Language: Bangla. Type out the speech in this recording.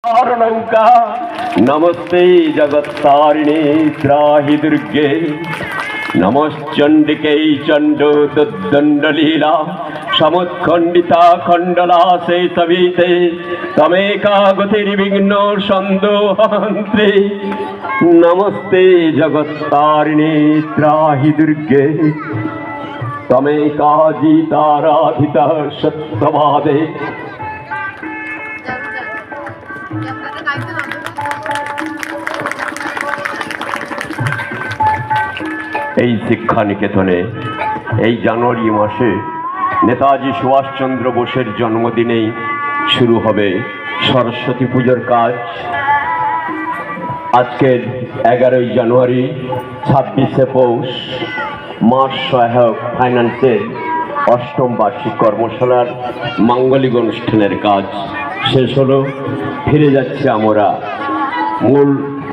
नौका नमस्ते जगत्तारिणे त्राहि दुर्गे नमश्चंडिके चंडोदंडलीला समुत्खंडिता खंडला से सविते तमेका गतिर्विघ्नो संदोहन्त्रे नमस्ते जगत्तारिणे त्राहि दुर्गे तमेका जीताराधिता सत्यवादे এই শিক্ষা নিকেতনে এই জানুয়ারি মাসে নেতাজি সুভাষচন্দ্র বোসের জন্মদিনেই শুরু হবে সরস্বতী পুজোর কাজ। আজকের 11ই জানুয়ারি 26শে পৌষ মাস সহায়ক ফাইন্যান্সের অষ্টম বার্ষিক কর্মশালার মাঙ্গলিক অনুষ্ঠানের কাজ শেষ হলো। ফিরে যাচ্ছে আমরা মূল